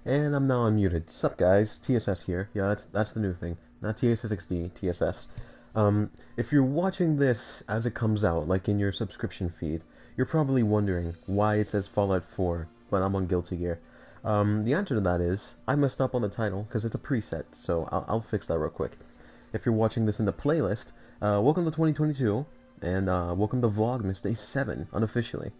And I'm now unmuted. Sup guys, TSS here. Yeah, that's the new thing. Not TssXD, TSS. If you're watching this as it comes out, like in your subscription feed, you're probably wondering why it says Fallout 4, but I'm on Guilty Gear. The answer to that is, I messed up on the title, because it's a preset, so I'll fix that real quick. If you're watching this in the playlist, welcome to 2022, and welcome to Vlogmas Day 7, unofficially.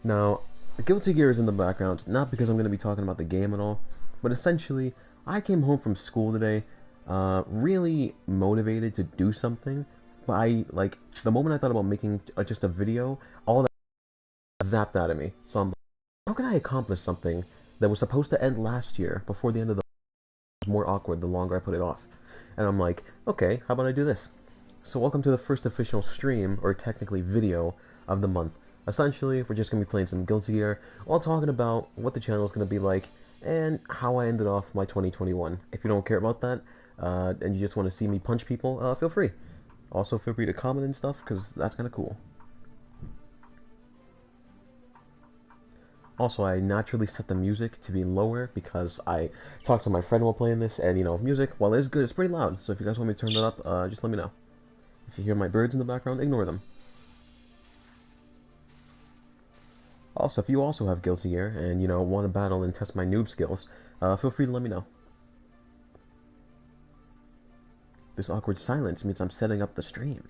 Now, Guilty Gear is in the background, not because I'm going to be talking about the game at all, but essentially, I came home from school today, really motivated to do something, but the moment I thought about making just a video, all that zapped out of me. So I'm like, how can I accomplish something that was supposed to end last year before the end of the was more awkward the longer I put it off? And I'm like, okay, how about I do this? So welcome to the first official stream, or technically video, of the month. Essentially, we're just going to be playing some Guilty Gear, while talking about what the channel is going to be like, and how I ended off my 2021. If you don't care about that, and you just want to see me punch people, feel free. Also, feel free to comment and stuff, because that's kind of cool. Also, I naturally set the music to be lower, because I talked to my friend while playing this, and, you know, music, while it is good, it's pretty loud, so if you guys want me to turn that up, just let me know. If you hear my birds in the background, ignore them. Also, if you also have Guilty Gear and, you know, want to battle and test my noob skills, feel free to let me know. This awkward silence means I'm setting up the stream.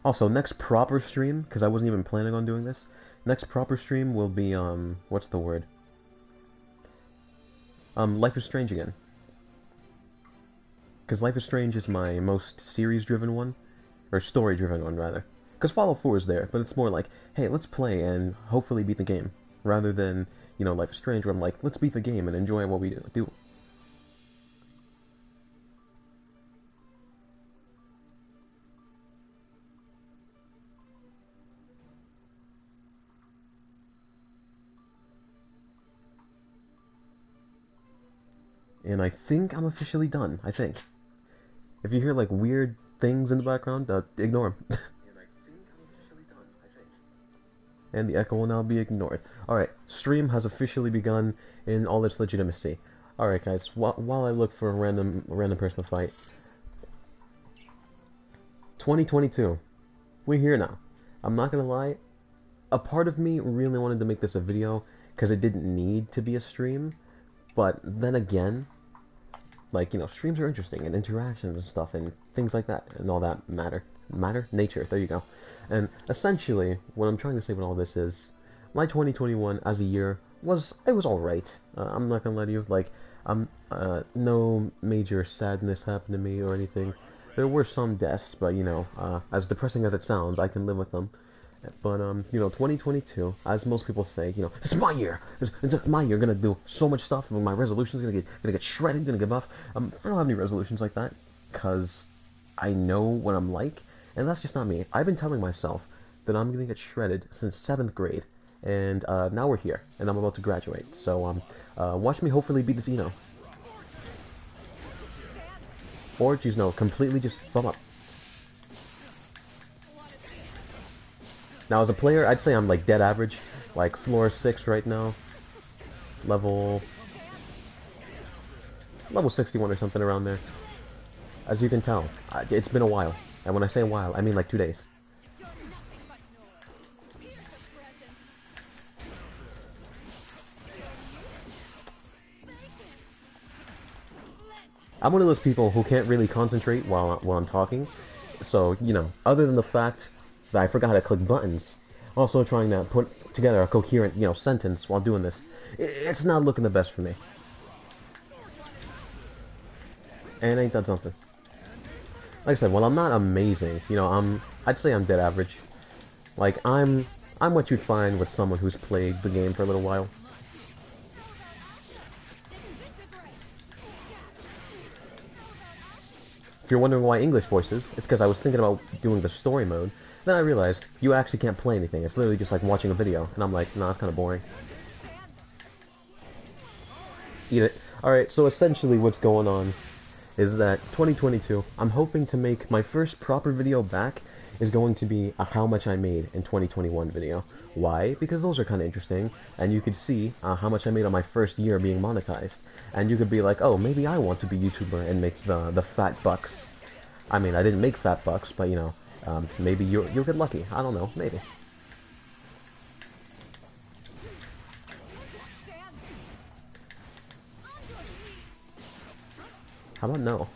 Also, next proper stream, because I wasn't even planning on doing this, next proper stream will be, what's the word? Life is Strange again. Because Life is Strange is my most series-driven one, or story-driven one, rather. Because Fallout 4 is there, but it's more like, hey, let's play and hopefully beat the game, rather than, you know, Life is Strange, where I'm like, let's beat the game and enjoy what we do. And I think I'm officially done, I think. If you hear, like, weird things in the background, ignore them. And the echo will now be ignored. Alright, stream has officially begun in all its legitimacy. Alright guys, while I look for a random person to fight. 2022. We're here now. I'm not gonna lie, a part of me really wanted to make this a video, because it didn't need to be a stream, but then again, like, you know, streams are interesting, and interactions and stuff, and things like that, and all that matter. Nature, there you go. And essentially, what I'm trying to say with all this is, my 2021 as a year was alright. I'm not gonna lie to you, like, no major sadness happened to me or anything. There were some deaths, but, you know, as depressing as it sounds, I can live with them. But, you know, 2022, as most people say, you know, this is my year. This is my year. Gonna do so much stuff. My resolutions gonna get shredded. Gonna get buff. I don't have any resolutions like that, cause I know what I'm like, and that's just not me. I've been telling myself that I'm gonna get shredded since 7th grade, and now we're here, and I'm about to graduate. So, watch me hopefully beat this Eno. Or, geez, no, completely just thumb up. Now, as a player, I'd say I'm, like, dead average. Like, floor 6 right now. Level 61 or something around there. As you can tell, it's been a while. And when I say a while, I mean, like, 2 days. I'm one of those people who can't really concentrate while I'm talking. So, you know, other than the fact that I forgot how to click buttons, also trying to put together a coherent, you know, sentence while doing this, it's not looking the best for me. And ain't that something? Like I said, well, I'm not amazing. You know, I'd say I'm dead average. Like, I'm what you'd find with someone who's played the game for a little while. If you're wondering why English voices, it's because I was thinking about doing the story mode. Then I realized you actually can't play anything. It's literally just like watching a video. And I'm like, nah, it's kind of boring. Eat it. Alright, so essentially what's going on is that 2022, I'm hoping to make my first proper video back is going to be a how much I made in 2021 video. Why? Because those are kind of interesting, and you could see how much I made on my first year being monetized. And you could be like, oh, maybe I want to be YouTuber and make the fat bucks. I mean, I didn't make fat bucks, but you know, maybe you'll get lucky. I don't know, maybe. How about no?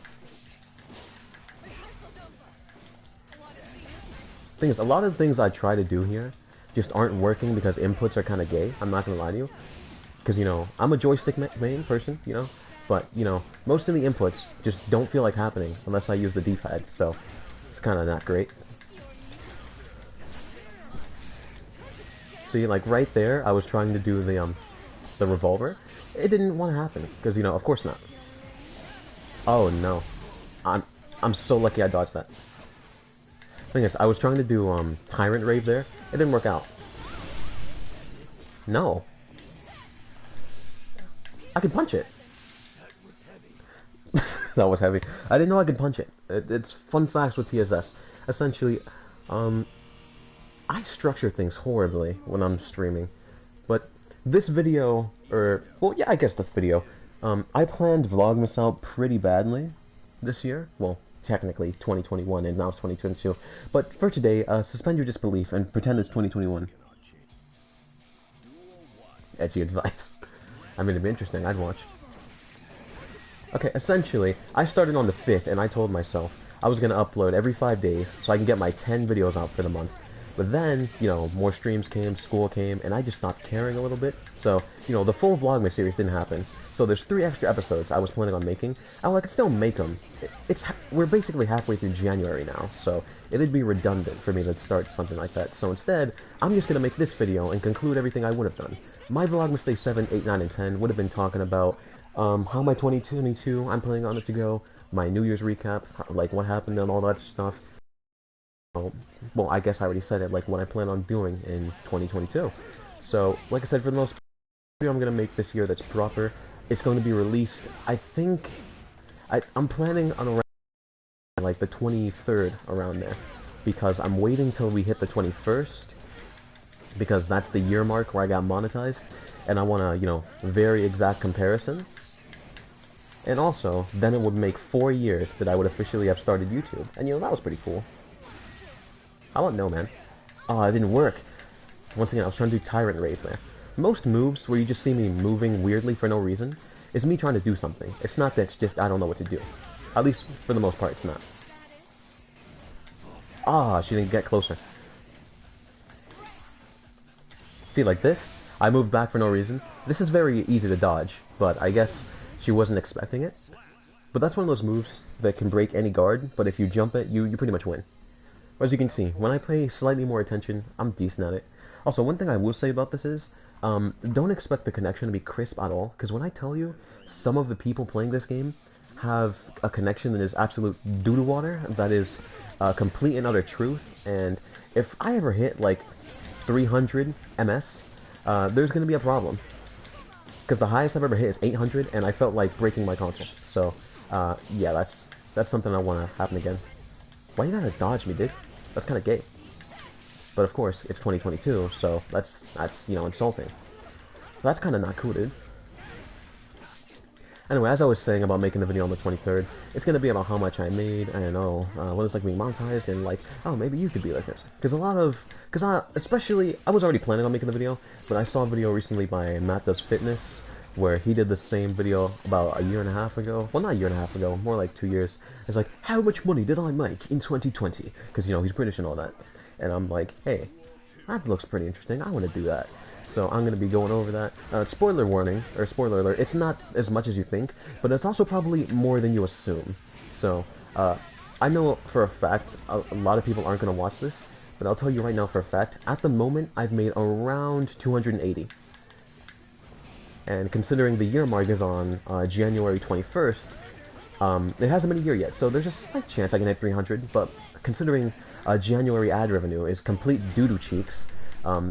Thing is, a lot of the things I try to do here just aren't working because inputs are kind of gay. I'm not gonna lie to you, because you know I'm a joystick main person, you know, but you know most of the inputs just don't feel like happening unless I use the D-pads, so it's kind of not great. See, like right there, I was trying to do the revolver. It didn't want to happen because you know, of course not. Oh no, I'm so lucky I dodged that. Thing is, I was trying to do Tyrant Rave there. It didn't work out. No, I could punch it. That was heavy. I didn't know I could punch it. It's fun facts with TSS. Essentially, I structure things horribly when I'm streaming, but this video, well, yeah, I guess this video. I planned Vlogmas out pretty badly this year. Well, technically 2021 and now it's 2022. But for today, suspend your disbelief and pretend it's 2021. Edgy advice. I mean, it'd be interesting. I'd watch. Okay, essentially, I started on the 5th and I told myself I was going to upload every 5 days so I can get my 10 videos out for the month. But then, you know, more streams came, school came, and I just stopped caring a little bit. So, you know, the full Vlogmas series didn't happen. So there's 3 extra episodes I was planning on making. I could still make them. We're basically halfway through January now, so it'd be redundant for me to start something like that. So instead, I'm just going to make this video and conclude everything I would have done. My Vlogmas Day 7, 8, 9, and 10 would have been talking about how my 2022, I'm planning on it to go, my New Year's recap, like what happened and all that stuff. Well, I guess I already said it, like what I plan on doing in 2022. So, like I said, for the most video I'm going to make this year that's proper, it's going to be released, I think, I'm planning on around, like, the 23rd, around there. Because I'm waiting till we hit the 21st, because that's the year mark where I got monetized, and I want a, you know, very exact comparison. And also, then it would make 4 years that I would officially have started YouTube. And, you know, that was pretty cool. I don't know, man. Oh, it didn't work. Once again, I was trying to do Tyrant Rave there. Most moves where you just see me moving weirdly for no reason is me trying to do something. It's not that it's just I don't know what to do. At least, for the most part, it's not. Ah, she didn't get closer. See, like this, I moved back for no reason. This is very easy to dodge, but I guess she wasn't expecting it. But that's one of those moves that can break any guard, but if you jump it, you pretty much win. As you can see, when I pay slightly more attention, I'm decent at it. Also, one thing I will say about this is, don't expect the connection to be crisp at all, because when I tell you, some of the people playing this game have a connection that is absolute doo-doo water, that is complete and utter truth, and if I ever hit, like, 300 MS, there's going to be a problem. Because the highest I've ever hit is 800, and I felt like breaking my console. So, yeah, that's something I want to happen again. Why you gotta dodge me, dude? That's kind of gay. But of course, it's 2022, so that's you know, insulting. So that's kind of not cool, dude. Anyway, as I was saying about making the video on the 23rd, it's gonna be about how much I made, I don't know, what it's like being monetized, and like, oh, maybe you could be like this. Especially, I was already planning on making the video, but I saw a video recently by Matt Does Fitness, where he did the same video about a year and a half ago. Well, not a year and a half ago, more like 2 years. It's like, how much money did I make in 2020? Because, you know, he's British and all that. And I'm like, hey, that looks pretty interesting. I want to do that. So I'm going to be going over that. Spoiler warning, or spoiler alert, it's not as much as you think, but it's also probably more than you assume. So, I know for a fact, a lot of people aren't going to watch this, but I'll tell you right now for a fact, at the moment, I've made around 280. And considering the year mark is on January 21st, it hasn't been a year yet, so there's a slight chance I can hit 300, but considering January ad revenue is complete doo-doo cheeks,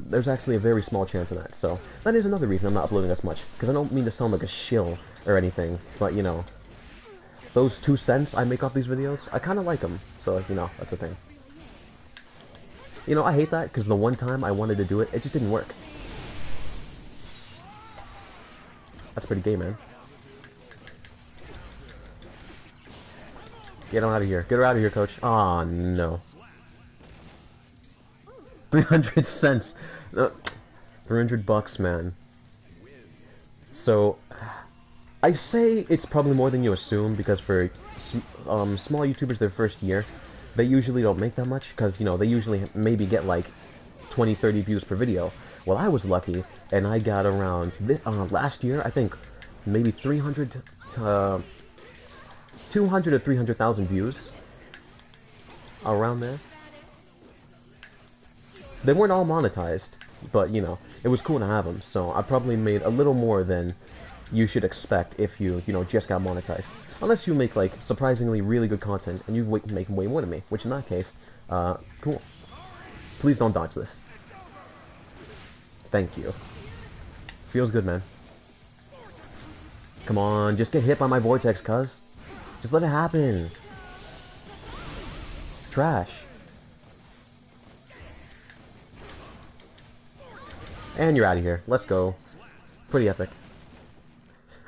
there's actually a very small chance of that. So that is another reason I'm not uploading as much, because I don't mean to sound like a shill or anything, but you know, those 2 cents I make off these videos, I kind of like them. So, you know, that's the thing. You know, I hate that because the one time I wanted to do it, it just didn't work. That's pretty gay, man. Get her out of here. Get her out of here, coach. Aw, oh, no. 300 cents. 300 bucks, man. So, I say it's probably more than you assume, because for small YouTubers their first year, they usually don't make that much, because, you know, they usually maybe get like 20, 30 views per video. Well, I was lucky, and I got around, last year, I think, maybe 200 to 300,000 views. Around there. They weren't all monetized, but, you know, it was cool to have them, so I probably made a little more than you should expect if you know, just got monetized. Unless you make, like, surprisingly really good content, and you make way more than me, which in that case, cool. Please don't dodge this. Thank you. Feels good, man. Come on, just get hit by my vortex, cuz. Just let it happen. Trash. And you're out of here. Let's go. Pretty epic.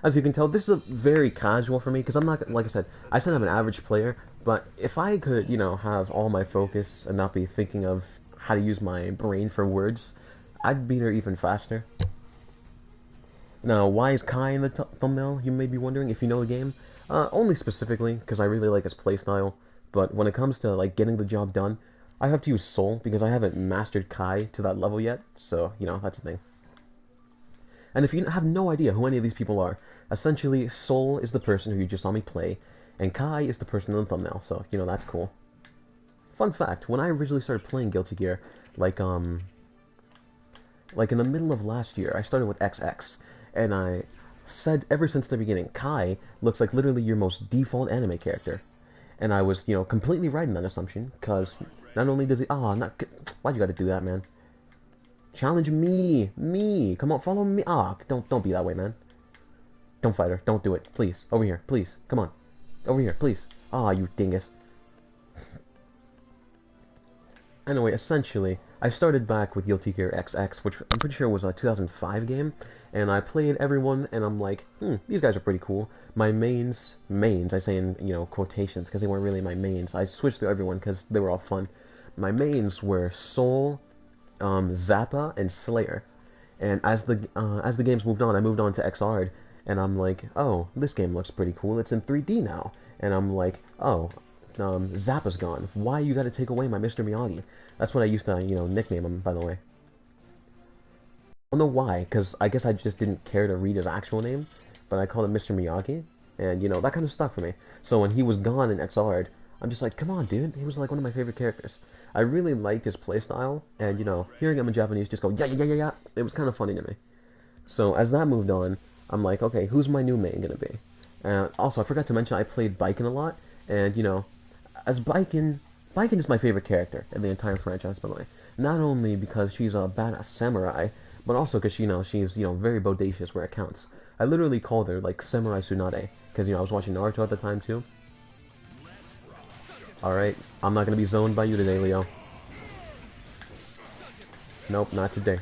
As you can tell, this is a very casual for me, because I'm not, like I said, I said I'm an average player, but if I could, you know, have all my focus and not be thinking of how to use my brain for words, I'd beat her even faster. Now, why is Kai in the thumbnail, you may be wondering, if you know the game? Only specifically, because I really like his playstyle, but when it comes to, like, getting the job done, I have to use Soul, because I haven't mastered Kai to that level yet, so, you know, that's the thing. And if you have no idea who any of these people are, essentially, Soul is the person who you just saw me play, and Kai is the person in the thumbnail, so, you know, that's cool. Fun fact, when I originally started playing Guilty Gear, like in the middle of last year, I started with XX, and I said ever since the beginning, Kai looks like literally your most default anime character. And I was, you know, completely right in that assumption, because not only does he... why'd you gotta do that, man? Challenge me! Me! Come on, follow me! Don't be that way, man. Don't fight her. Don't do it. Please. Over here. Please. Come on. Over here. Please. You dingus. Anyway, essentially, I started back with Guilty Gear XX, which I'm pretty sure was a 2005 game, and I played everyone, and I'm like, these guys are pretty cool. My mains, I say in, you know, quotations, because they weren't really my mains. I switched to everyone because they were all fun. My mains were Soul, Zappa, and Slayer. And as the games moved on, I moved on to XR'd, and I'm like, oh, this game looks pretty cool. It's in 3D now. And I'm like, oh, Zappa's gone. Why you gotta take away my Mr. Miyagi? That's what I used to, you know, nickname him, by the way. I don't know why, because I guess I just didn't care to read his actual name, but I called him Mr. Miyagi, and, you know, that kind of stuck for me. So when he was gone in XR'd, I'm just like, come on, dude. He was, like, one of my favorite characters. I really liked his playstyle, and, you know, hearing him in Japanese just go, yeah, it was kind of funny to me. So as that moved on, I'm like, okay, who's my new main gonna be? Also, I forgot to mention I played Baiken a lot, and, you know, as Baiken is my favorite character in the entire franchise, by the way. Not only because she's a badass samurai, but also because, you know, she's, you know, very bodacious where it counts. I literally called her, like, Samurai Tsunade, because, you know, I was watching Naruto at the time, too. Alright, I'm not gonna be zoned by you today, Leo. Nope, not today.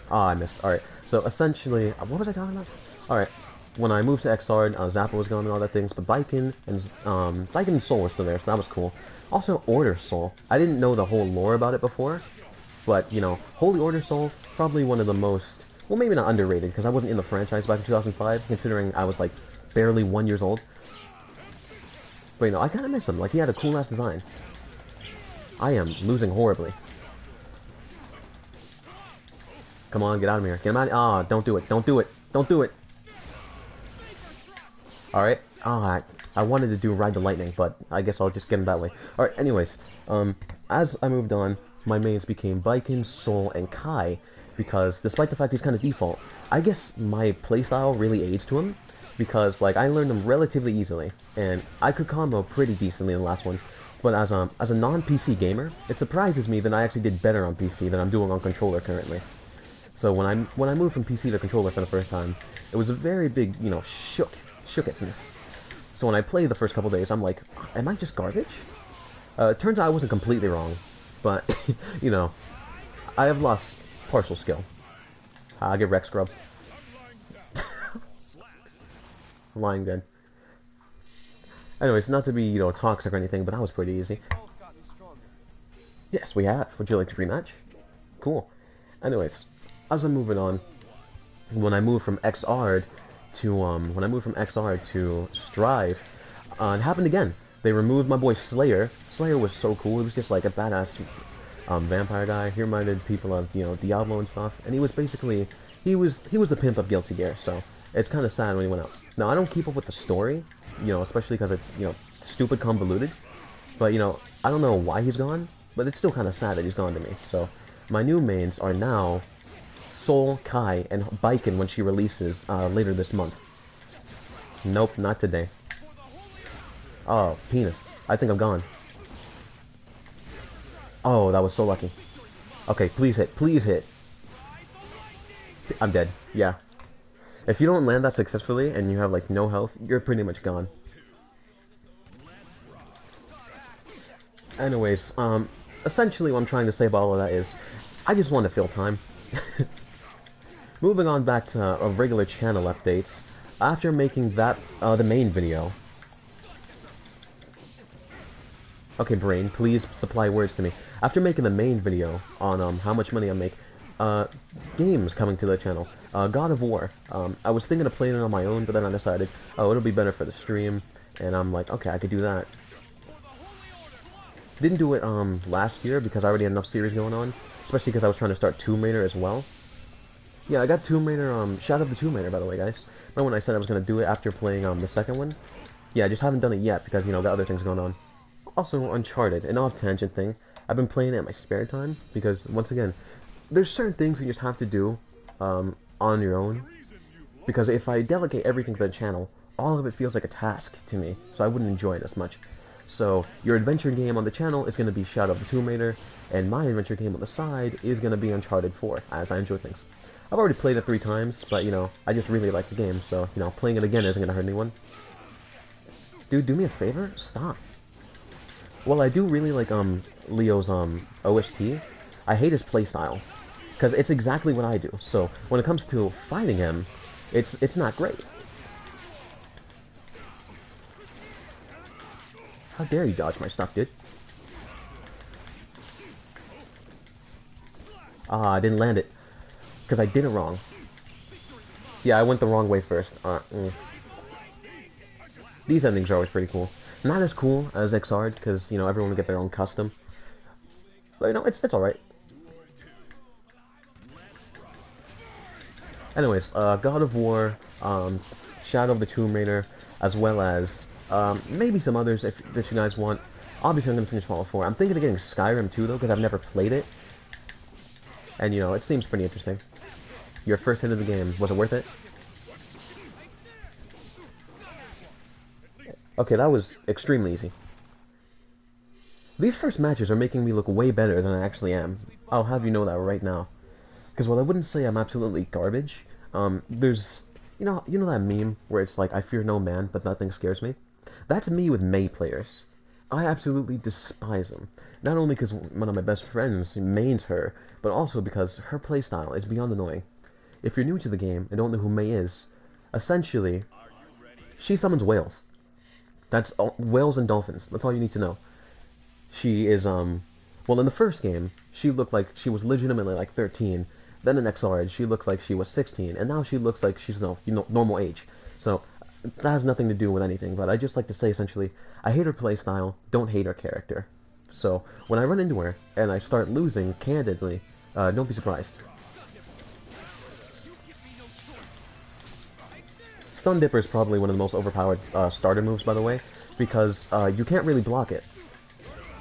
I missed. Alright, so essentially, what was I talking about? Alright, when I moved to XR, Zappa was gone and all that things, but Baiken and Soul were still there, so that was cool. Also, Order Soul. I didn't know the whole lore about it before, but, you know, Holy Order Soul, probably one of the most, well, maybe not underrated, because I wasn't in the franchise back in 2005, considering I was, like, barely 1 year old. But, you know, I kind of miss him. Like, he had a cool-ass design. I am losing horribly. Come on, get out of here. Get him out. Don't do it. Don't do it. Don't do it. Alright. I wanted to do Ride the Lightning, but I guess I'll just get him that way. Alright, anyways. As I moved on, my mains became Baiken, Soul, and Kai, because despite the fact he's kind of default, I guess my playstyle really aids to him, because, like, I learned him relatively easily, and I could combo pretty decently in the last one, but as a non-PC gamer, it surprises me that I actually did better on PC than I'm doing on controller currently. So when I moved from PC to controller for the first time, it was a very big, you know, shook shooketness. So when I played the first couple days, I'm like, am I just garbage? Turns out I wasn't completely wrong, but, you know, I have lost partial skill. I get Rex Scrub. Lying dead. Anyways, not to be, you know, toxic or anything, but that was pretty easy. Yes, we have. Would you like to rematch? Cool. Anyways, as I'm moving on, when I moved from XR to Strive, it happened again. They removed my boy Slayer. Slayer was so cool. He was just like a badass vampire guy. He reminded people of, you know, Diablo and stuff. And he was basically, he was the pimp of Guilty Gear. So it's kind of sad when he went out. Now I don't keep up with the story, you know, especially because it's, you know, stupid convoluted. But, you know, I don't know why he's gone, but it's still kind of sad that he's gone to me. So my new mains are now Soul, Kai, and Baiken when she releases later this month. Nope, not today. Oh, penis. I think I'm gone. Oh, that was so lucky. Okay, please hit. Please hit. I'm dead. Yeah. If you don't land that successfully and you have, like, no health, you're pretty much gone. Anyways, essentially what I'm trying to say about all of that is, I just want to fill time. Moving on back to regular channel updates, after making that, the main video... Okay, brain, please supply words to me. After making the main video on how much money I make, games coming to the channel. God of War. I was thinking of playing it on my own, but then I decided, oh, it'll be better for the stream, and I'm like, okay, I could do that. Didn't do it last year because I already had enough series going on, especially because I was trying to start Tomb Raider as well. Yeah, I got Tomb Raider, shout out to Tomb Raider, by the way, guys. Remember when I said I was going to do it after playing the second one? Yeah, I just haven't done it yet because, you know, got other things going on. Also, Uncharted, an off-tangent thing. I've been playing it in my spare time because, once again, there's certain things you just have to do on your own. Because if I delegate everything to the channel, all of it feels like a task to me, so I wouldn't enjoy it as much. So, your adventure game on the channel is going to be Shadow of the Tomb Raider, and my adventure game on the side is going to be Uncharted 4, as I enjoy things. I've already played it 3 times, but, you know, I just really like the game, so, you know, playing it again isn't going to hurt anyone. Dude, do me a favor? Stop. Well, I do really like, Leo's, OST. I hate his playstyle, because it's exactly what I do, so when it comes to fighting him, it's not great. How dare you dodge my stuff, dude? Ah, I didn't land it, because I did it wrong. Yeah, I went the wrong way first. These endings are always pretty cool. Not as cool as XR, because, you know, everyone will get their own custom. But, you know, it's alright. Anyways, God of War, Shadow of the Tomb Raider, as well as, maybe some others if you guys want. Obviously, I'm going to finish Fallout 4. I'm thinking of getting Skyrim too, though, because I've never played it. And, you know, it seems pretty interesting. Your first hit of the game, was it worth it? Okay, that was extremely easy. These first matches are making me look way better than I actually am. I'll have you know that right now. Because while I wouldn't say I'm absolutely garbage, there's... You know that meme where it's like, I fear no man, but nothing scares me? That's me with Mei players. I absolutely despise them. Not only because one of my best friends mains her, but also because her playstyle is beyond annoying. If you're new to the game and don't know who Mei is, essentially, she summons whales. That's all, whales and dolphins. That's all you need to know. She is, well, in the first game, she looked like she was legitimately like 13. Then in XR, she looked like she was 16. And now she looks like she's, normal age. So, that has nothing to do with anything. But I just like to say, essentially, I hate her playstyle, don't hate her character. So, when I run into her, and I start losing, candidly, don't be surprised. Stun Dipper is probably one of the most overpowered starter moves, by the way, because you can't really block it.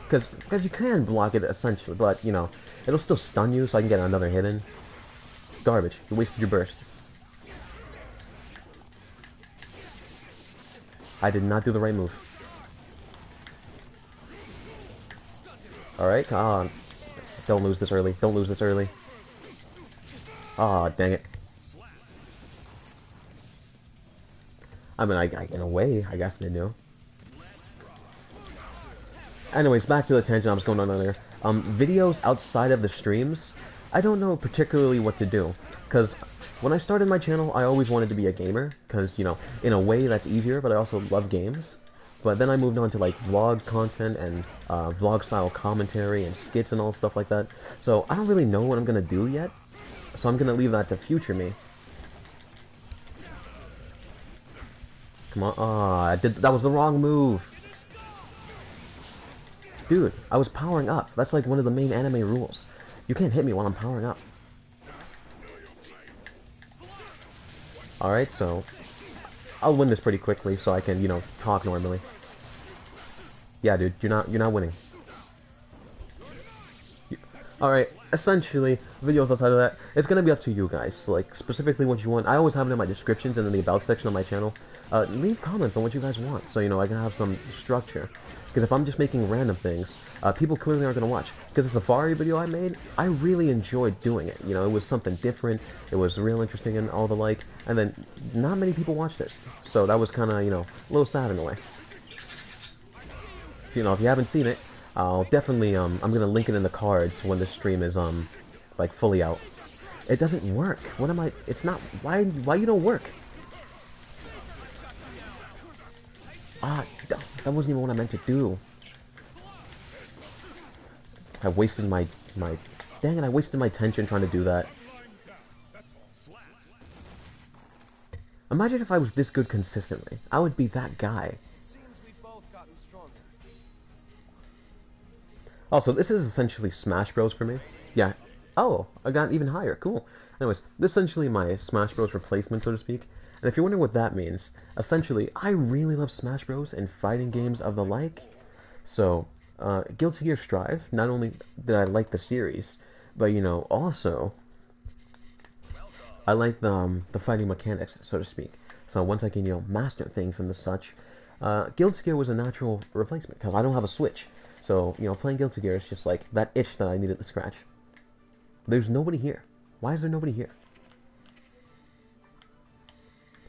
Because you can block it, essentially, but, you know, it'll still stun you, so I can get another hit in. Garbage. You wasted your burst. I did not do the right move. Alright, don't lose this early. Don't lose this early. Ah, dang it. I mean, in a way, I guess they do. Anyways, back to the tangent I was going on earlier. Videos outside of the streams, I don't know particularly what to do. Because when I started my channel, I always wanted to be a gamer. Because, you know, in a way that's easier, but I also love games. But then I moved on to, like, vlog content and vlog-style commentary and skits and all stuff like that. So I don't really know what I'm going to do yet. So I'm going to leave that to future me. Come on. Ah, that was the wrong move. Dude, I was powering up. That's like one of the main anime rules. You can't hit me while I'm powering up. Alright, so I'll win this pretty quickly so I can, you know, talk normally. Yeah, dude, you're not winning. Alright, essentially, videos outside of that, it's gonna be up to you guys. Like, specifically what you want. I always have it in my descriptions and in the about section of my channel. Leave comments on what you guys want, so, you know, I can have some structure. Because if I'm just making random things, people clearly aren't going to watch. Because the Safari video I made, I really enjoyed doing it. You know, it was something different, it was real interesting and all the like, and then not many people watched it. So that was kind of, you know, a little sad in a way. You know, if you haven't seen it, I'll definitely, I'm going to link it in the cards when the stream is, like, fully out. It doesn't work. What am I, it's not, why you don't work? Ah, that wasn't even what I meant to do. I wasted my, dang it, I wasted my tension trying to do that. Imagine if I was this good consistently. I would be that guy. Also, this is essentially Smash Bros for me. Yeah. Oh, I got even higher. Cool. Anyways, this is essentially my Smash Bros replacement, so to speak. And if you're wondering what that means, essentially, I really love Smash Bros. And fighting games of the like. So, Guilty Gear Strive, not only did I like the series, but, you know, also, I like the fighting mechanics, so to speak. So once I can, you know, master things and the such, Guilty Gear was a natural replacement, because I don't have a Switch. So, you know, playing Guilty Gear is just like that itch that I needed to scratch. There's nobody here. Why is there nobody here?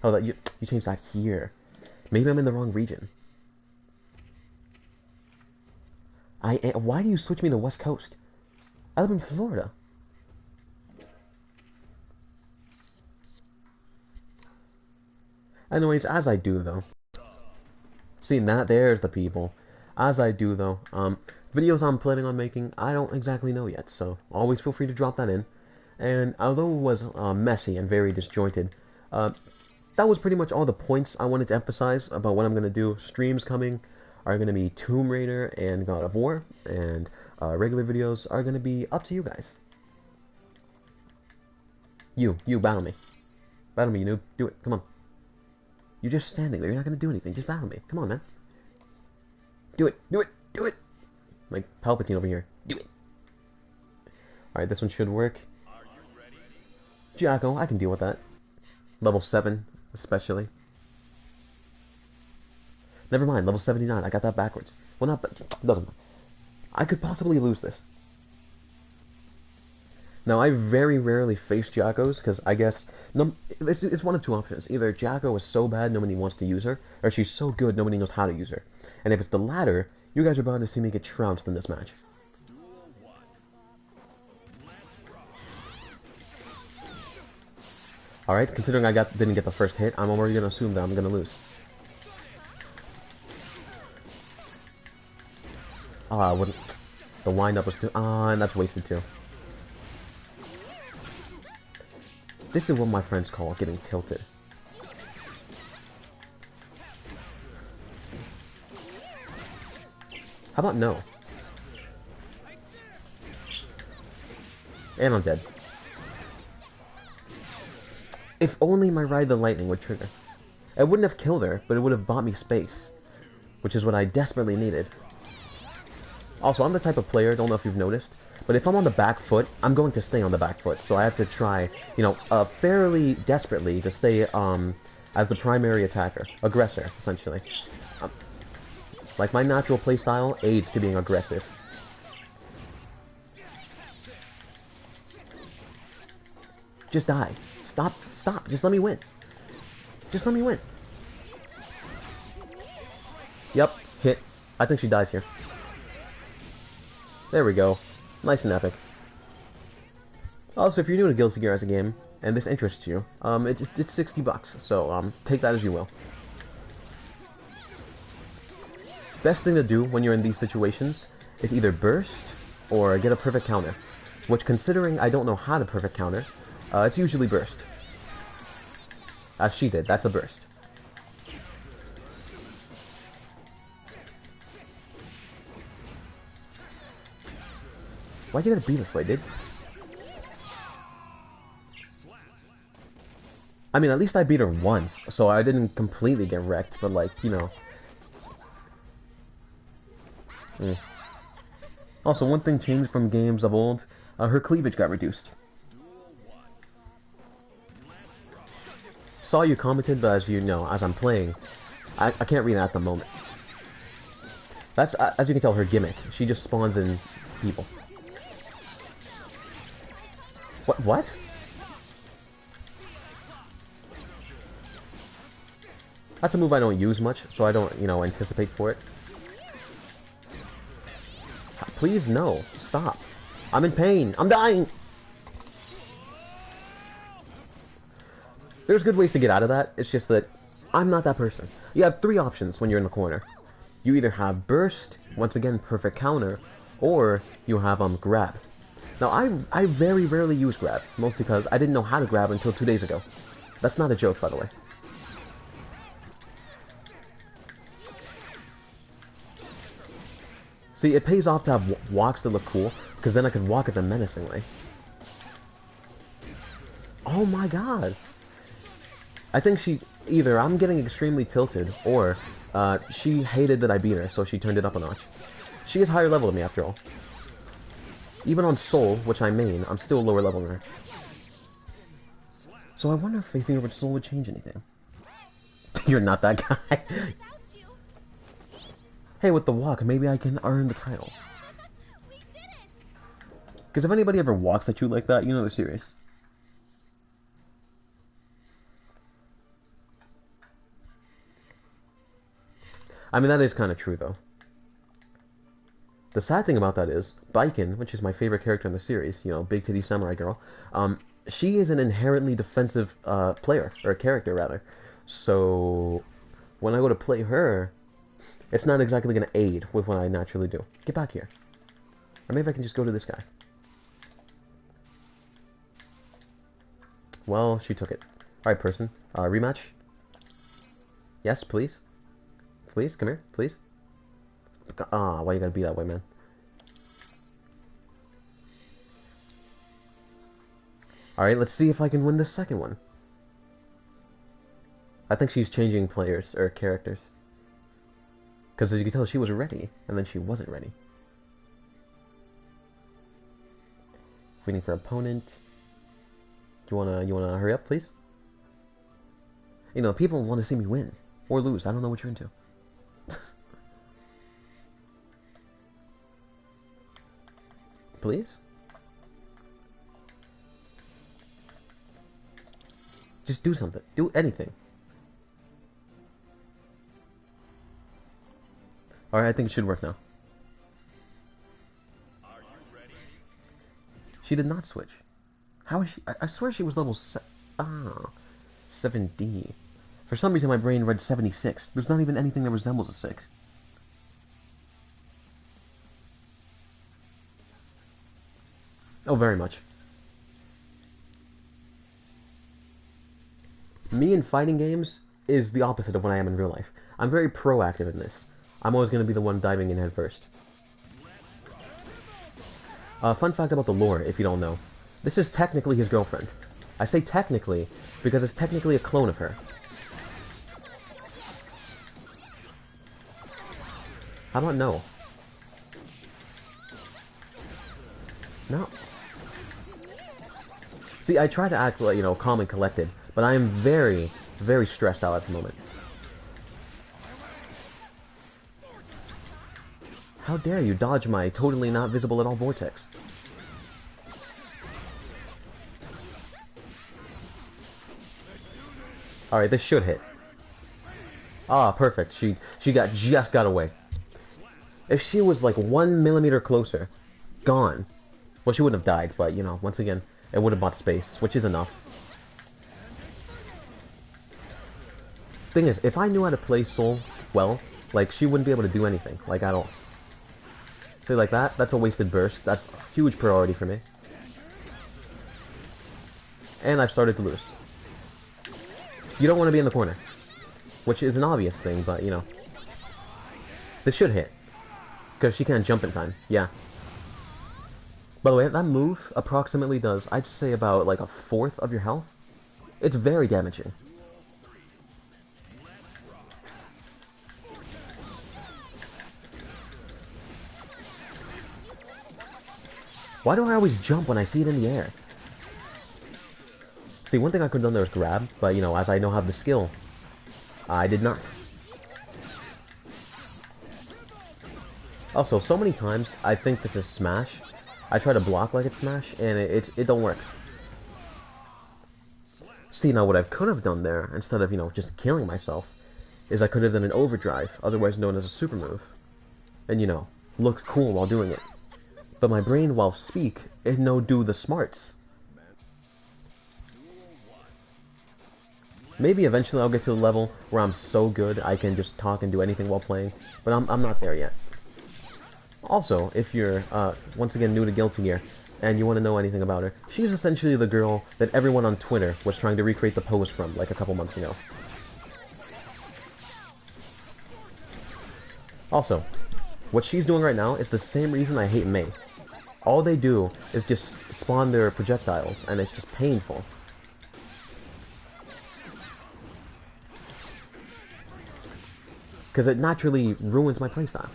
Oh, that you changed that here. Maybe I'm in the wrong region. Why do you switch me to the West Coast? I live in Florida. Anyways, as I do though. Seeing that, there's the people. As I do though, videos I'm planning on making, I don't exactly know yet, so always feel free to drop that in. And although it was messy and very disjointed, that was pretty much all the points I wanted to emphasize about what I'm going to do. Streams coming are going to be Tomb Raider and God of War, and regular videos are going to be up to you guys. You, battle me. Battle me, you noob. Do it, come on. You're just standing there, you're not going to do anything, just battle me. Come on, man. Do it, do it, do it! Like Palpatine over here. Do it! Alright, this one should work. Jacko, I can deal with that. Level 7, especially. Never mind, level 79, I got that backwards. Well, not, but doesn't matter. I could possibly lose this. Now, I very rarely face Jackos, because I guess it's one of two options. Either Jacko is so bad nobody wants to use her, or she's so good nobody knows how to use her. And if it's the latter, you guys are bound to see me get trounced in this match. Alright, considering I didn't get the first hit, I'm already going to assume that I'm going to lose. Ah, I wouldn't. The wind-up was too... Ah, and that's wasted too. This is what my friends call getting tilted. How about no? And I'm dead. If only my Ride the Lightning would trigger. It wouldn't have killed her, but it would have bought me space. Which is what I desperately needed. Also, I'm the type of player, don't know if you've noticed, but if I'm on the back foot, I'm going to stay on the back foot. So I have to try, you know, fairly desperately to stay as the primary attacker. Aggressor, essentially. Like, my natural playstyle aids to being aggressive. Just die. Stop. Just let me win. Just let me win. Yep, hit. I think she dies here. There we go. Nice and epic. Also, if you're new to Guilty Gear as a game, and this interests you, it's $60, so take that as you will. Best thing to do when you're in these situations is either burst or get a perfect counter. Which, considering I don't know how to perfect counter, it's usually burst. As she did, that's a burst. Why'd you gotta be this way, dude? I mean, at least I beat her once, so I didn't completely get wrecked, but like, you know. Also, one thing changed from games of old, her cleavage got reduced. Saw you commented, but as you know, as I'm playing, I can't read it at the moment. That's, as you can tell, her gimmick. She just spawns in people. What? That's a move I don't use much, so I don't, you know, anticipate for it. Please, no. Stop. I'm in pain. I'm dying! There's good ways to get out of that. It's just that I'm not that person. You have three options when you're in the corner. You either have burst, once again, perfect counter, or you have, grab. Now, I very rarely use grab, mostly because I didn't know how to grab until 2 days ago. That's not a joke, by the way. See, it pays off to have walks that look cool, because then I can walk at them menacingly. Oh my god! I think either I'm getting extremely tilted, or she hated that I beat her, so she turned it up a notch. She is higher level than me, after all. Even on Soul, which I main, I'm still lower level than her. So I wonder if facing her with Soul would change anything. You're not that guy. Hey, with the walk, maybe I can earn the title. Because if anybody ever walks at you like that, you know they're serious. I mean, that is kind of true, though. The sad thing about that is, Baiken, which is my favorite character in the series, you know, big titty samurai girl, she is an inherently defensive player, or character, rather. So, when I go to play her, it's not exactly going to aid with what I naturally do. Get back here. Or maybe I can just go to this guy. Well, she took it. Alright, person. Rematch? Yes, please? Please, come here, please. Ah, why you gotta be that way, man? Alright, let's see if I can win the second one. I think she's changing players, or characters. Because as you can tell, she was ready, and then she wasn't ready. Waiting for opponent. You wanna hurry up, please? You know, people want to see me win. Or lose, I don't know what you're into. Please? Just do something. Do anything. Alright, I think it should work now. Are you ready? She did not switch. How is she? I swear she was level 7D. For some reason my brain read 76. There's not even anything that resembles a 6. Oh, very much. Me in fighting games is the opposite of what I am in real life. I'm very proactive in this. I'm always going to be the one diving in head first. Fun fact about the lore, if you don't know. This is technically his girlfriend. I say technically, because it's technically a clone of her. How about no? No. See, I try to act, like, you know, calm and collected, but I am very, very stressed out at the moment. How dare you dodge my totally not visible at all vortex? Alright, this should hit. Ah, perfect. She just got away. If she was like 1 millimeter closer, gone. Well, she wouldn't have died, but you know, once again, it would have bought space, which is enough. Thing is, if I knew how to play Soul well, like, she wouldn't be able to do anything, like, at all. Say like that, that's a wasted burst. That's a huge priority for me. And I've started to lose. You don't want to be in the corner. Which is an obvious thing, but, you know. This should hit. Because she can't jump in time. Yeah. By the way, that move approximately does, I'd say, about, like, 1/4 of your health. It's very damaging. Why do I always jump when I see it in the air? See, one thing I could have done there was grab, but, you know, as I know how the skill, I did not. Also, so many times, I think this is Smash. I try to block like it's Smash, and it don't work. See, now what I could have done there, instead of, you know, just killing myself, is I could have done an overdrive, otherwise known as a super move. And, you know, looked cool while doing it. But my brain, while speak, it no do the smarts. Maybe eventually I'll get to the level where I'm so good I can just talk and do anything while playing, but I'm not there yet. Also, if you're, once again, new to Guilty Gear, and you want to know anything about her, she's essentially the girl that everyone on Twitter was trying to recreate the pose from, like, a couple months ago. Also, what she's doing right now is the same reason I hate Mei. All they do is just spawn their projectiles, and it's just painful. Because it naturally ruins my playstyle.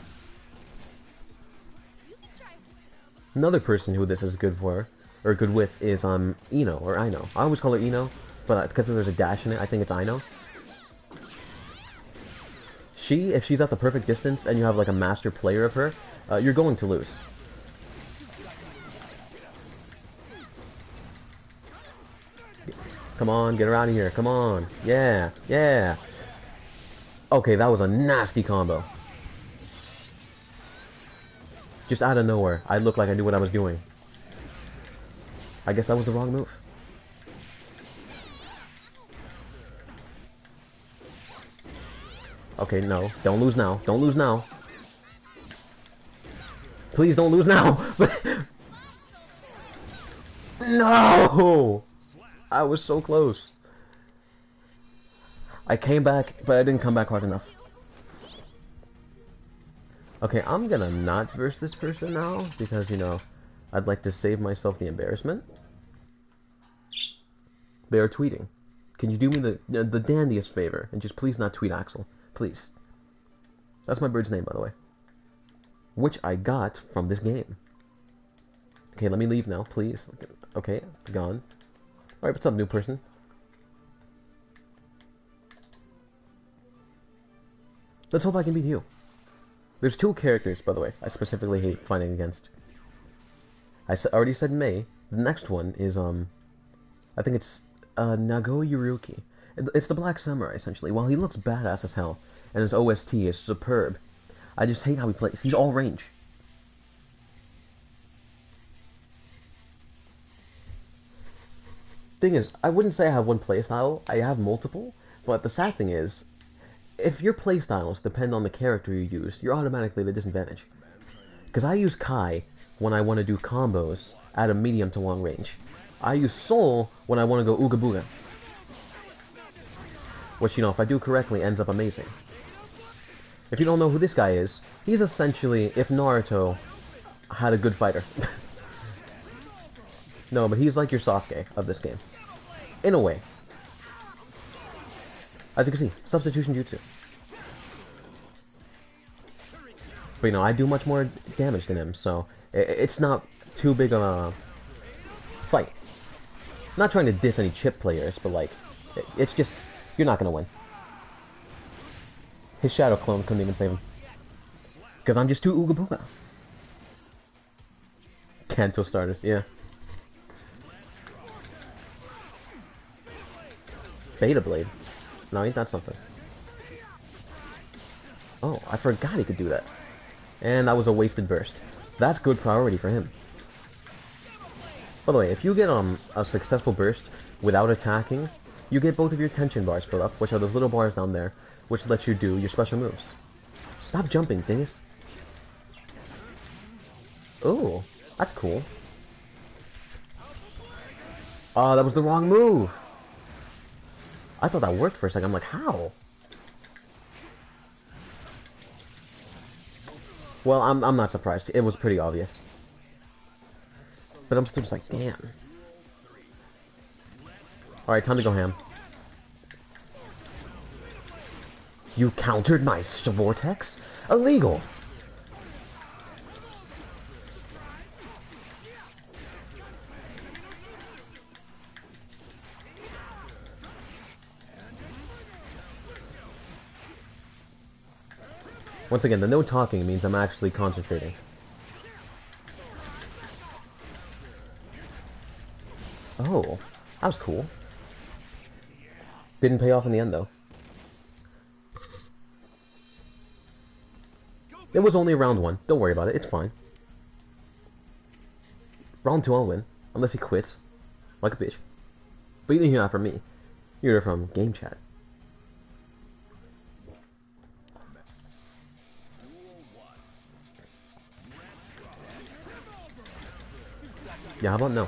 Another person who this is good for, or good with, is Ino, or Ino. I always call her Ino, but because there's a dash in it, I think it's Ino. If she's at the perfect distance, and you have like a master player of her, you're going to lose. Come on, get her out of here, come on. Yeah, yeah. Okay, that was a nasty combo. Just out of nowhere, I looked like I knew what I was doing. I guess that was the wrong move. Okay, no. Don't lose now. Don't lose now. Please don't lose now! No! I was so close. I came back, but I didn't come back hard enough. Okay, I'm gonna not verse this person now, because, you know, I'd like to save myself the embarrassment. They are tweeting. Can you do me the dandiest favor, and just please not tweet Axel? Please. That's my bird's name, by the way. Which I got from this game. Okay, let me leave now, please. Okay, gone. Alright, what's up, new person? Let's hope I can beat you. There's 2 characters, by the way, I specifically hate fighting against. I already said Mei. The next one is, I think it's, Nago Yuruki. It's the Black Samurai, essentially. While he looks badass as hell, and his OST is superb, I just hate how he plays. He's all range. Thing is, I wouldn't say I have one playstyle, I have multiple, but the sad thing is, if your playstyles depend on the character you use, you're automatically at a disadvantage. Because I use Kai when I want to do combos at a medium to long range. I use Soul when I want to go Ooga Booga. Which, you know, if I do correctly, ends up amazing. If you don't know who this guy is, he's essentially if Naruto had a good fighter. No, but he's like your Sasuke of this game. In a way. As you can see, substitution jutsu. But, you know, I do much more damage than him, so it's not too big of a fight. I'm not trying to diss any chip players, but, like, it's just, you're not gonna win. His shadow clone couldn't even save him. Because I'm just too Ooga Booga. Kanto starters, yeah. Beta Blade. No, ain't that something? Oh, I forgot he could do that. And that was a wasted burst. That's good priority for him. By the way, if you get a successful burst without attacking, you get both of your tension bars filled up, which are those little bars down there, which let you do your special moves. Stop jumping, dingus. Oh, that's cool. Oh, that was the wrong move. I thought that worked for a second. I'm like, how? Well, I'm not surprised. It was pretty obvious. But I'm still just like, damn. Alright, time to go ham. You countered my vortex? Illegal! Once again, the no talking means I'm actually concentrating. Oh, that was cool. Didn't pay off in the end, though. It was only round 1. Don't worry about it. It's fine. Round 2 I'll win. Unless he quits. Like a bitch. But you didn't hear that from me. You heard it from game chat. Yeah, how about no?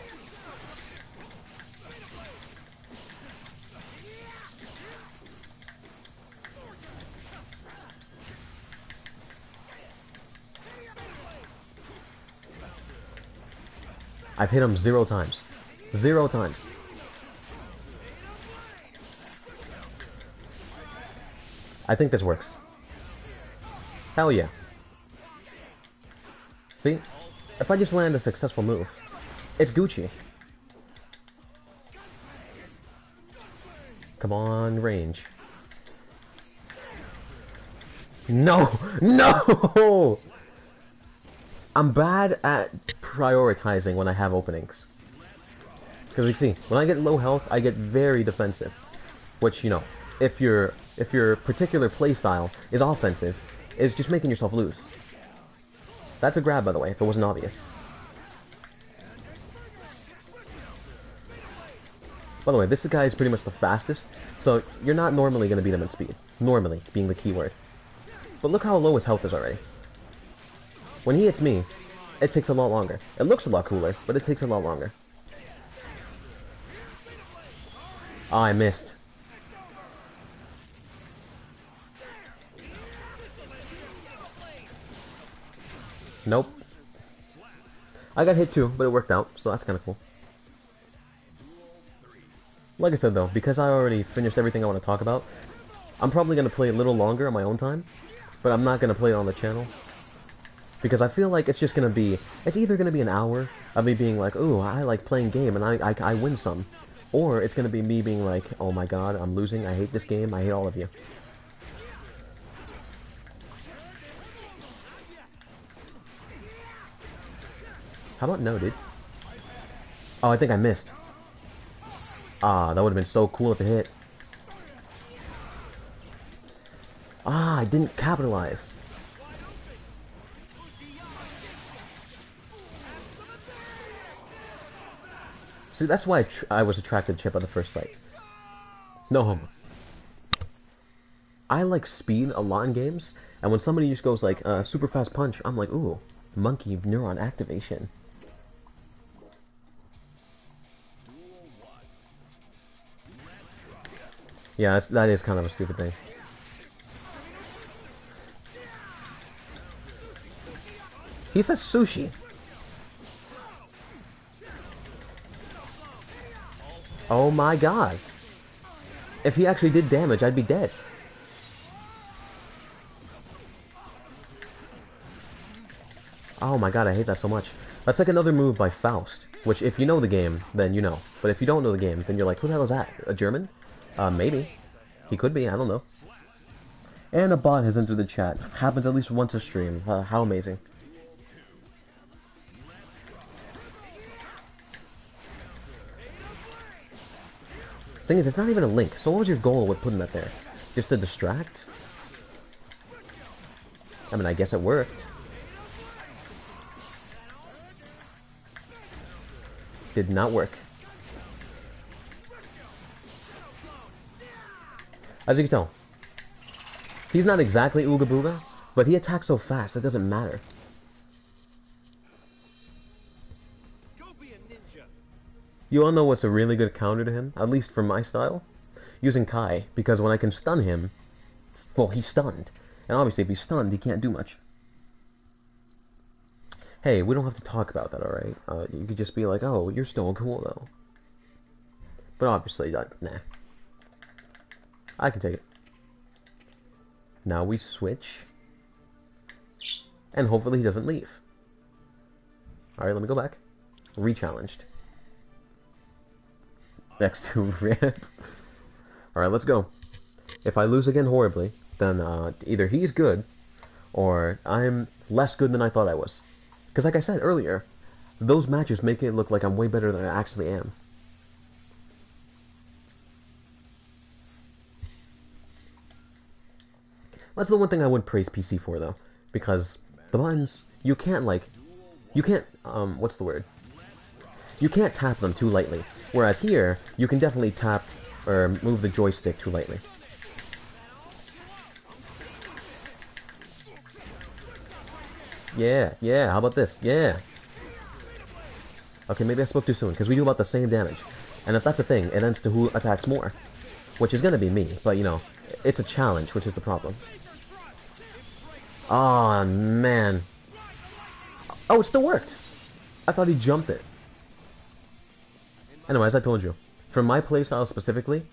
I've hit him 0 times. 0 times. I think this works. Hell yeah. See? If I just land a successful move, it's Gucci. Come on, range. No! No! I'm bad at prioritizing when I have openings. Because you see, when I get low health, I get very defensive. Which, you know, if your particular playstyle is offensive, is just making yourself lose. That's a grab, by the way, if it wasn't obvious. By the way, this guy is pretty much the fastest, so you're not normally going to beat him in speed. Normally, being the key word. But look how low his health is already. When he hits me, it takes a lot longer. It looks a lot cooler, but it takes a lot longer. Ah, I missed. Nope. I got hit too, but it worked out, so that's kind of cool. Like I said though, because I already finished everything I want to talk about, I'm probably going to play a little longer on my own time, but I'm not going to play it on the channel. Because I feel like it's just going to be, it's either going to be an hour of me being like, ooh, I like playing game and I win some. Or it's going to be me being like, oh my god, I'm losing, I hate this game, I hate all of you. How about no, dude? Oh, I think I missed. Ah, that would have been so cool if it hit. Ah, I didn't capitalize. See, that's why I was attracted to Chip at the first sight. No homo. I like speed a lot in games, and when somebody just goes like, super fast punch, I'm like, ooh, monkey neuron activation. Yeah, that is kind of a stupid thing. He says sushi. Oh my god. If he actually did damage, I'd be dead. Oh my god, I hate that so much. That's like another move by Faust, which if you know the game, then you know. But if you don't know the game, then you're like, who the hell is that? A German? Maybe. He could be, I don't know. And a bot has entered the chat. Happens at least once a stream. How amazing. Thing is, it's not even a link. So what was your goal with putting that there? Just to distract? I mean, I guess it worked. Did not work. As you can tell, he's not exactly Ooga Booga, but he attacks so fast, it doesn't matter. You all know what's a really good counter to him, at least for my style? Using Kai, because when I can stun him, well, he's stunned. And obviously, if he's stunned, he can't do much. Hey, we don't have to talk about that, alright? You could just be like, oh, you're still cool, though. But obviously, nah. I can take it. Now we switch. And hopefully he doesn't leave. Alright, let me go back. Re-challenged. Next to Rip. Alright, let's go. If I lose again horribly, then either he's good, or I'm less good than I thought I was. Because like I said earlier, those matches make it look like I'm way better than I actually am. That's the one thing I wouldn't praise PC for, though. Because the buttons, you can't, what's the word? You can't tap them too lightly. Whereas here, you can definitely tap or move the joystick too lightly. Yeah, how about this? Yeah. Okay, maybe I spoke too soon, because we do about the same damage. And if that's a thing, it ends to who attacks more. Which is gonna be me, but you know, it's a challenge, which is the problem. Oh man. Oh, it still worked! I thought he jumped it. Anyway, as I told you, for my playstyle specifically,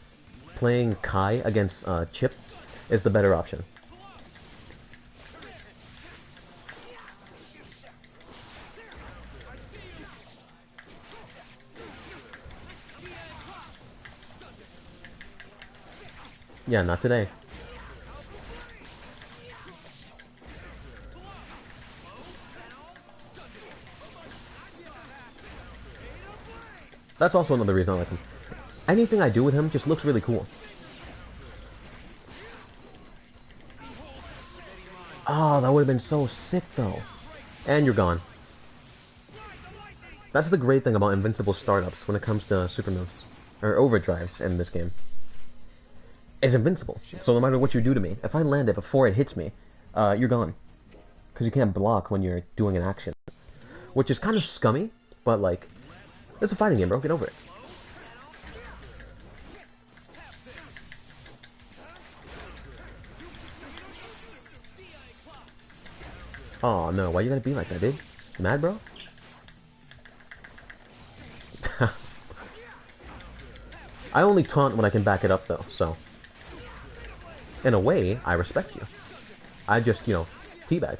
playing Kai against Chip is the better option. Yeah, not today. That's also another reason I like him. Anything I do with him just looks really cool. Oh, that would have been so sick, though. And you're gone. That's the great thing about invincible startups when it comes to super moves. Or overdrives in this game. It's invincible. So no matter what you do to me, if I land it before it hits me, you're gone. Because you can't block when you're doing an action. Which is kind of scummy, but like, it's a fighting game, bro. Get over it. Oh no, why you gotta be like that, dude? You mad, bro? I only taunt when I can back it up, though, so... In a way, I respect you. I just, you know, teabag.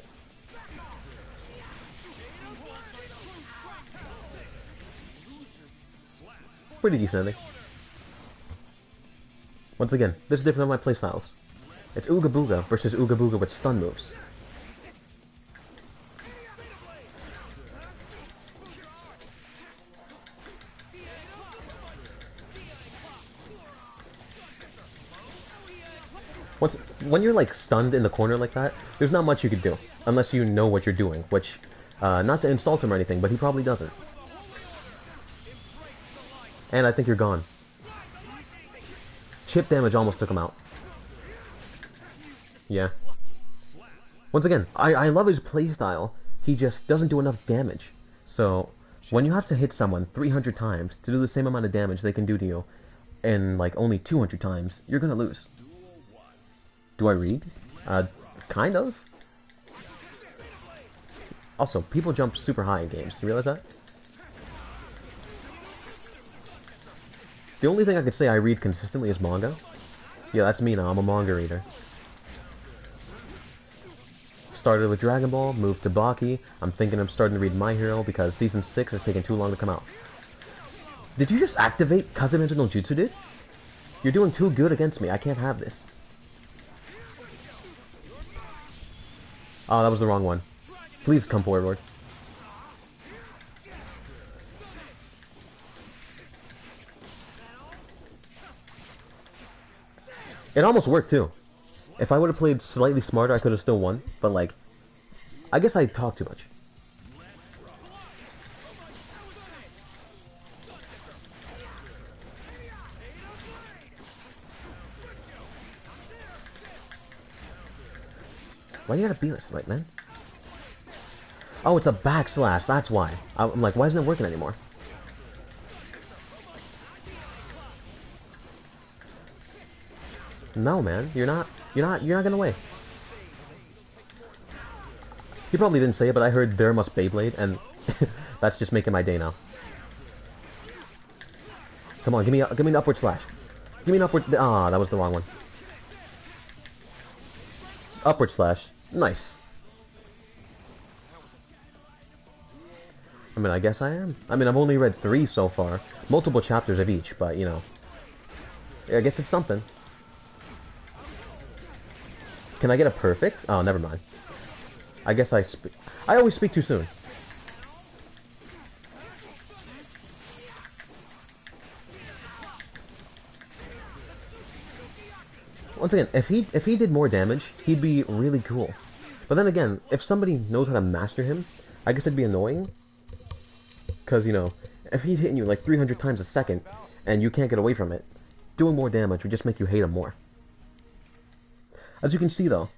Pretty decent, I think. Once again, this is different than my playstyles. It's Ooga Booga versus Ooga Booga with stun moves. When you're like stunned in the corner like that, there's not much you could do unless you know what you're doing, which, not to insult him or anything, but he probably doesn't. And I think you're gone. Chip damage almost took him out. Yeah. Once again, I love his playstyle, he just doesn't do enough damage. So, when you have to hit someone 300 times to do the same amount of damage they can do to you, and like only 200 times, you're gonna lose. Do I read? Kind of. Also, people jump super high in games. You realize that? The only thing I could say I read consistently is manga. Yeah, that's me now. I'm a manga reader. Started with Dragon Ball, moved to Baki. I'm thinking I'm starting to read My Hero because Season 6 is taking too long to come out. Did you just activate Kazumenzo no Jutsu, dude? You're doing too good against me. I can't have this. Oh, that was the wrong one. Please come forward. It almost worked, too. If I would have played slightly smarter, I could have still won. But, like, I guess I talk too much. Why you gotta be this right, man? Oh, it's a backslash. That's why. I'm like, why isn't it working anymore? No, man. You're not gonna win. He probably didn't say it, but I heard there must Beyblade, and that's just making my day now. Come on, give me an upward slash. Give me an upward. Ah, that was the wrong one. Upward slash. Nice. I mean, I guess I am. I mean, I've only read 3 so far. Multiple chapters of each, but, you know. I guess it's something. Can I get a perfect? Oh, never mind. I guess I always speak too soon. Once again, if he did more damage, he'd be really cool. But then again, if somebody knows how to master him, I guess it'd be annoying. Because, you know, if he's hitting you like 300 times a second, and you can't get away from it, doing more damage would just make you hate him more. As you can see though,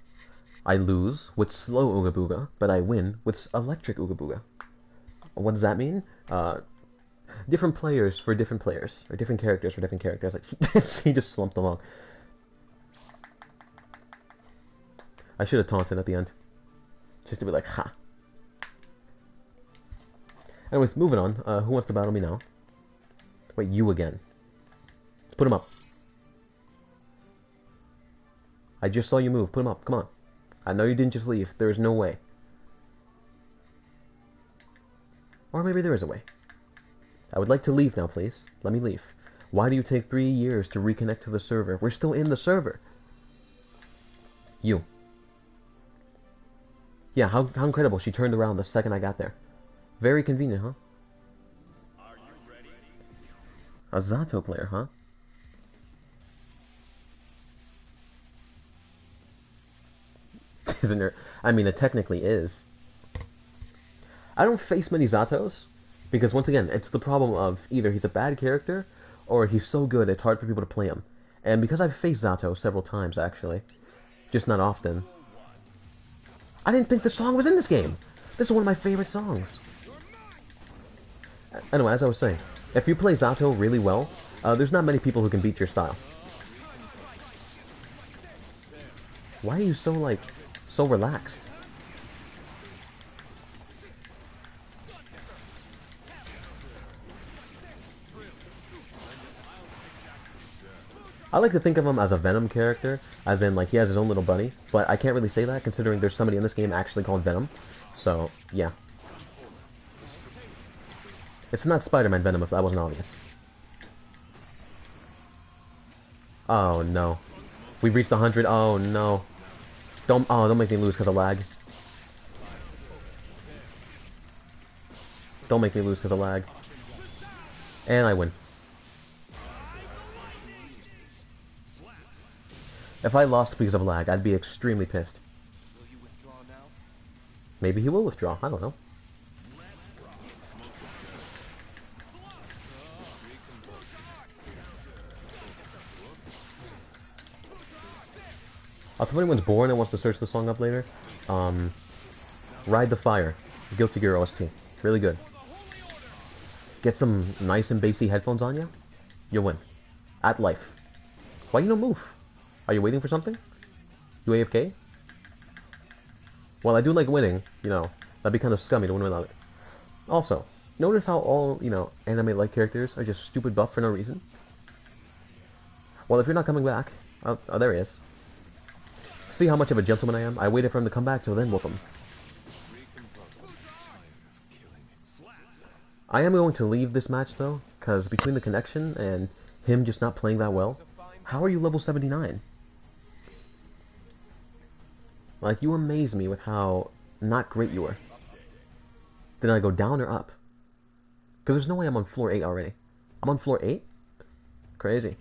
I lose with slow Ooga Booga, but I win with electric Ooga Booga. What does that mean? Different players for different players, or different characters for different characters. Like, he just slumped along. I should have taunted at the end. Just to be like, ha. Anyways, moving on. Who wants to battle me now? Wait, you again. Let's put him up. I just saw you move. Put him up. Come on. I know you didn't just leave. There is no way. Or maybe there is a way. I would like to leave now, please. Let me leave. Why do you take 3 years to reconnect to the server? We're still in the server. You. Yeah, how incredible. She turned around the second I got there. Very convenient, huh? Are you ready? A Zato player, huh? Isn't there? I mean, it technically is. I don't face many Zatos, because once again, it's the problem of either he's a bad character, or he's so good it's hard for people to play him. And because I've faced Zato several times, actually, just not often. I didn't think the song was in this game! This is one of my favorite songs. Anyway, as I was saying, if you play Zato really well, there's not many people who can beat your style. Why are you so, like, so relaxed? I like to think of him as a Venom character, as in, like, he has his own little bunny, but I can't really say that considering there's somebody in this game actually called Venom. So, yeah. It's not Spider-Man Venom, if that wasn't obvious. Oh, no. We've reached 100. Oh, no. Don't make me lose because of lag. Don't make me lose because of lag. And I win. If I lost because of lag, I'd be extremely pissed. Maybe he will withdraw. I don't know. Also, if anyone's bored and wants to search the song up later, Ride the Fire, Guilty Gear OST. Really good. Get some nice and bassy headphones on you, you'll win. At life. Why you no move? Are you waiting for something? You AFK? Well, I do like winning, you know. That'd be kind of scummy to win without it. Also, notice how all, you know, anime-like characters are just stupid buff for no reason? Well, if you're not coming back... Oh, there he is. See how much of a gentleman I am? I waited for him to come back to then whoop him. I am going to leave this match, though, because between the connection and him just not playing that well, how are you level 79? Like, you amaze me with how not great you were. Did I go down or up? Because there's no way I'm on floor 8 already. I'm on floor 8? Crazy.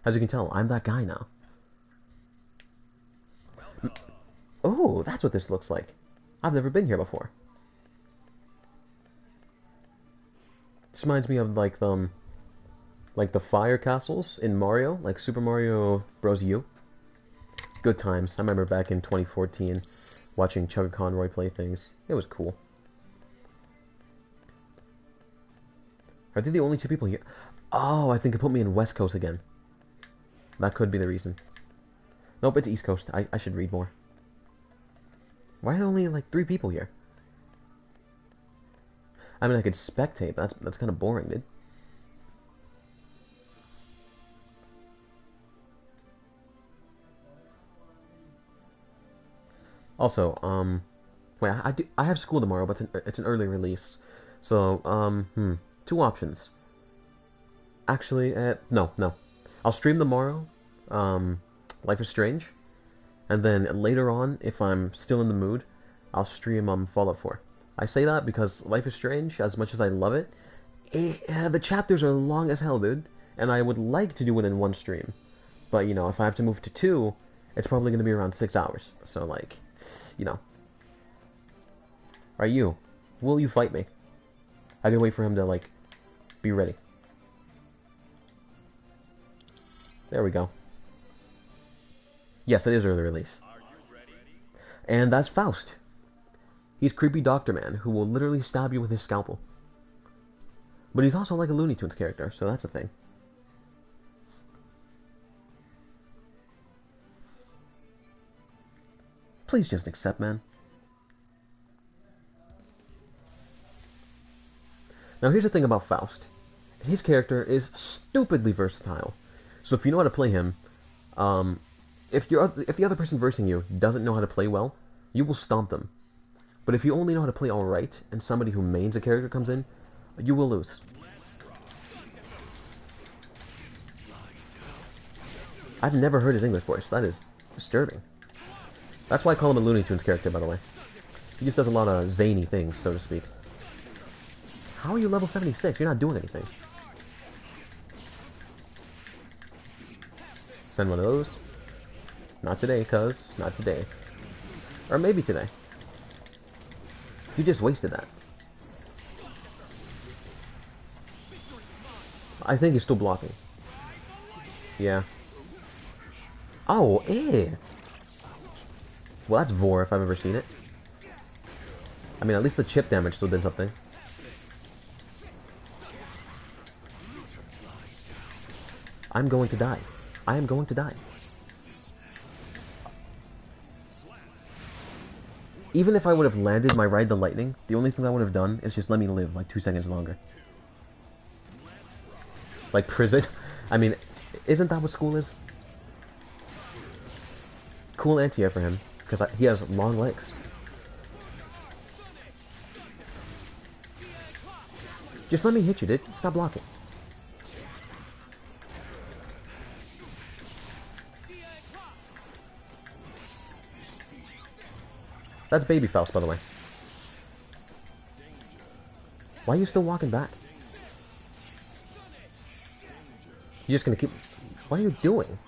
As you can tell, I'm that guy now. Oh, that's what this looks like. I've never been here before. This reminds me of like the fire castles in Mario, like Super Mario Bros. U. Good times. I remember back in 2014 watching Chugga Conroy play things. It was cool. Are they the only two people here? Oh, I think it put me in West Coast again. That could be the reason. Nope, it's East Coast. I should read more. Why are there only like 3 people here? I mean, I could spectate, but that's kind of boring, dude. Also, wait, I have school tomorrow, but it's an early release. So, 2 options. Actually, no. I'll stream tomorrow, Life is Strange, and then later on, if I'm still in the mood, I'll stream Fallout 4. I say that because Life is Strange, as much as I love it, the chapters are long as hell, dude, and I would like to do it in 1 stream. But, you know, if I have to move to 2, it's probably going to be around 6 hours. So, like, you know. Are you? Will you fight me? I can wait for him to, like, be ready. There we go. Yes, it is early release. And that's Faust. He's creepy Doctor Man who will literally stab you with his scalpel. But he's also like a Looney Tunes character, so that's a thing. Please just accept, man. Now here's the thing about Faust. His character is stupidly versatile. So if you know how to play him, if the other person versing you doesn't know how to play well, you will stomp them. But if you only know how to play alright, and somebody who mains a character comes in, you will lose. I've never heard his English voice. That is disturbing. That's why I call him a Looney Tunes character, by the way. He just does a lot of zany things, so to speak. How are you level 76? You're not doing anything. Send one of those. Not today, cuz. Not today. Or maybe today. You just wasted that. I think he's still blocking. Yeah. Oh, eh. Well, that's Vor if I've ever seen it. I mean, at least the chip damage still did something. I'm going to die. I am going to die. Even if I would have landed my Ride the Lightning, the only thing I would have done is just let me live like 2 seconds longer. Like prison. I mean, isn't that what school is? Cool anti-air for him, because he has long legs. Just let me hit you, dude. Stop blocking. That's Baby Faust, by the way. Why are you still walking back? You're just gonna keep... What are you doing?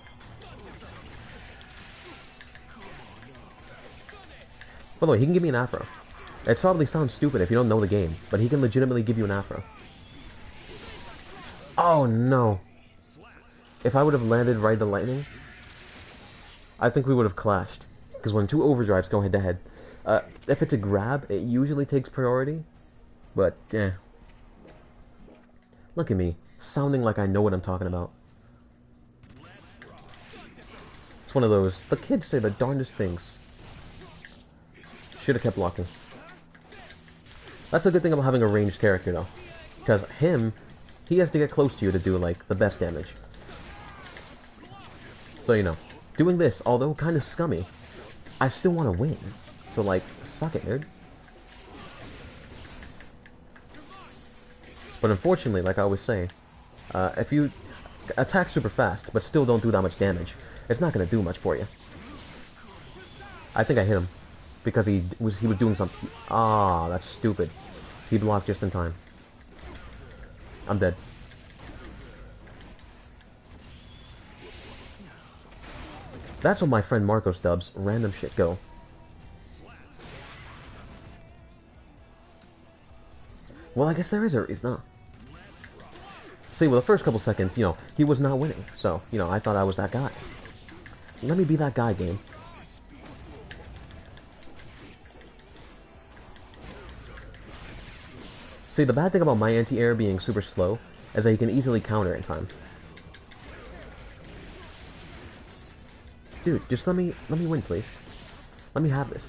By the way, he can give me an afro. It probably sounds stupid if you don't know the game, but he can legitimately give you an afro. Oh no. If I would have landed Ride the Lightning, I think we would have clashed. Because when 2 overdrives go head to head, if it's a grab, it usually takes priority. But, eh. Look at me, sounding like I know what I'm talking about. It's one of those, the kids say the darndest things. Should have kept blocking. That's a good thing about having a ranged character, though. Because he has to get close to you to do, like, the best damage. So, you know, doing this, although kind of scummy, I still want to win. So, like, suck it, nerd. But unfortunately, like I always say, if you attack super fast, but still don't do that much damage, it's not going to do much for you. I think I hit him. Because he was doing something. Ah, that's stupid. He blocked just in time. I'm dead. That's what my friend Marcos dubs random shit go. Well, I guess there is a reason, huh? See, well, the first couple seconds, you know, he was not winning. So, you know, I thought I was that guy. Let me be that guy, game. See, the bad thing about my anti-air being super slow is that you can easily counter in time. Dude, just let me win, please. Let me have this.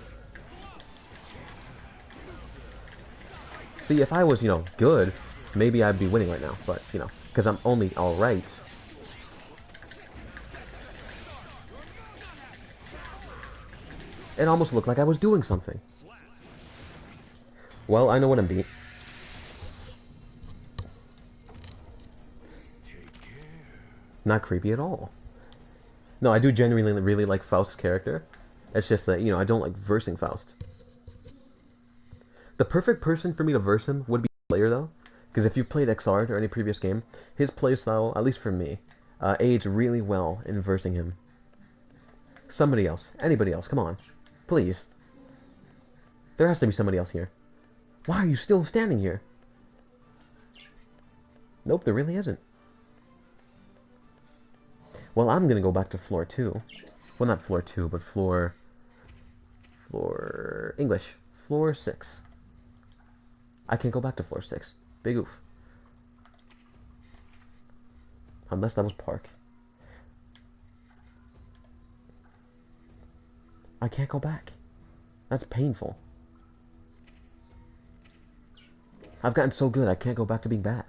See, if I was, you know, good, maybe I'd be winning right now. But, you know, because I'm only alright. It almost looked like I was doing something. Well, I know what I'm beat. Not creepy at all. No, I do genuinely really like Faust's character. It's just that, you know, I don't like versing Faust. The perfect person for me to verse him would be player, though. Because if you've played XR or any previous game, his playstyle, at least for me, aids really well in versing him. Somebody else. Anybody else. Come on. Please. There has to be somebody else here. Why are you still standing here? Nope, there really isn't. Well, I'm gonna go back to floor 2. Well, not floor 2, but floor English. Floor 6. I can't go back to floor 6. Big oof. Unless that was park. I can't go back. That's painful. I've gotten so good, I can't go back to being bad.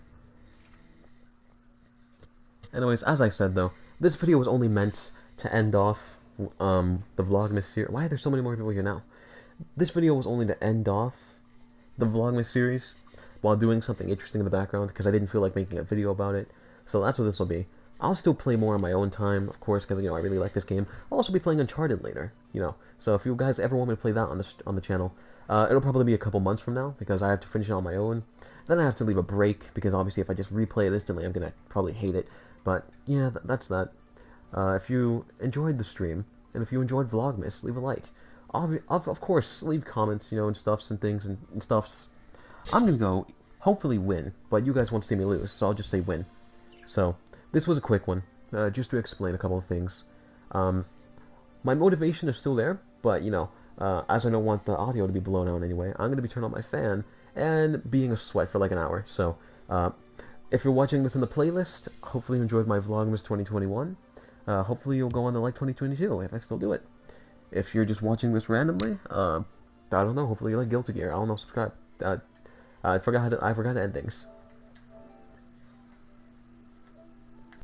Anyways, as I said though, this video was only meant to end off the Vlogmas series. Why are there so many more people here now? This video was only to end off the Vlogmas series while doing something interesting in the background because I didn't feel like making a video about it. So that's what this will be. I'll still play more on my own time, of course, because, you know, I really like this game. I'll also be playing Uncharted later, you know. So if you guys ever want me to play that on the channel, it'll probably be a couple months from now because I have to finish it on my own. Then I have to leave a break because obviously if I just replay it instantly, I'm gonna probably hate it. But yeah, that's that. If you enjoyed the stream and if you enjoyed Vlogmas, leave a like. Of course, leave comments, you know, and stuffs and things and stuffs. I'm gonna go hopefully win, but you guys won't see me lose, so I'll just say win. So this was a quick one, just to explain a couple of things. My motivation is still there, but you know, as I don't want the audio to be blown out anyway, I'm gonna be turning on my fan and being a sweat for like an hour. So if you're watching this in the playlist, hopefully you enjoyed my Vlogmas 2021. Hopefully you'll go on to like 2022 if I still do it. If you're just watching this randomly, I don't know. Hopefully you like Guilty Gear. I don't know. Subscribe. I forgot to end things.